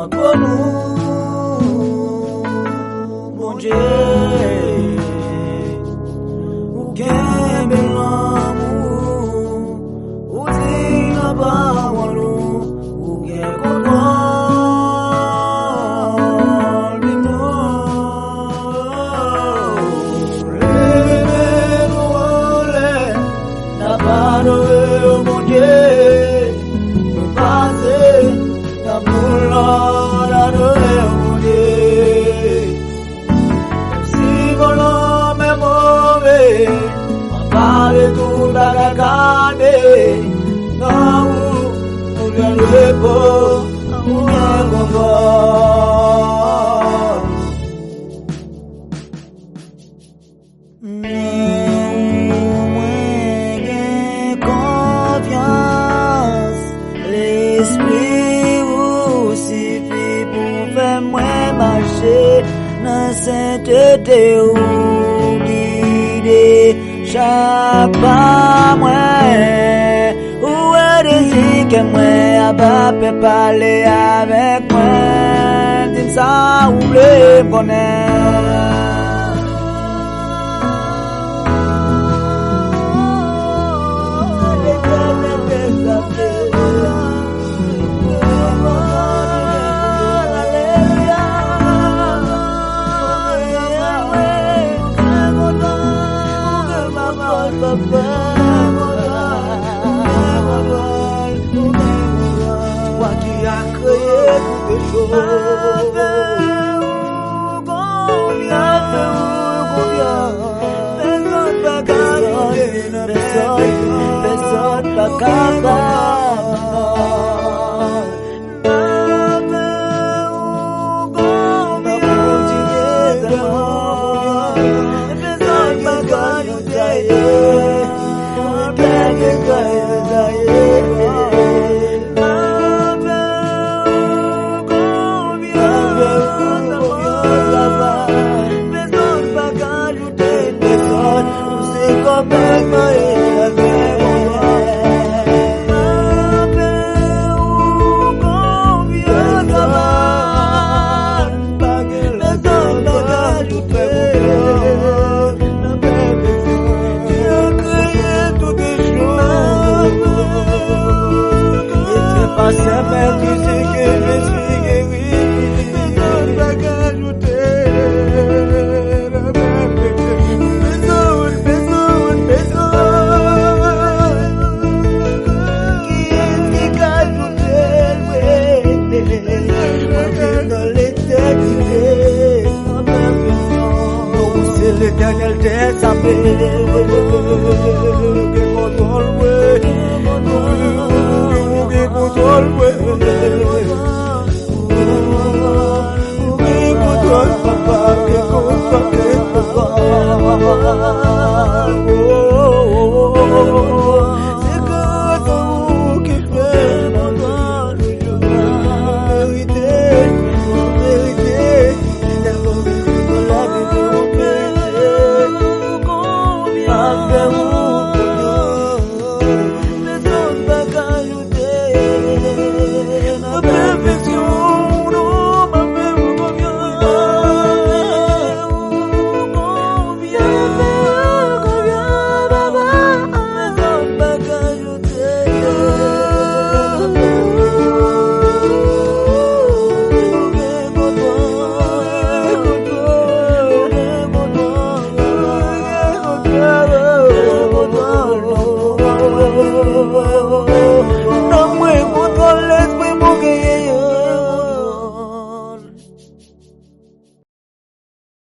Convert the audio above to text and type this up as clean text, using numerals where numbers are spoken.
entre nous, bon Dieu, ou qu'un bel amour, ou dit n'a pas ou qu'un contrôle de nous, les n'a pas de mon Dieu. Tout la regarder, non, nous le repos, nous le confort. Confiance, l'esprit vous suffit pour faire moi marcher dans sainteté ou guider. Chaque pas moi, où est désir que moi, à pas parler avec moi, dis ça oublie bonheur. Toi qui as créé toutes les choses, personne pas capable. L'éternel t'est sapé, que contrôle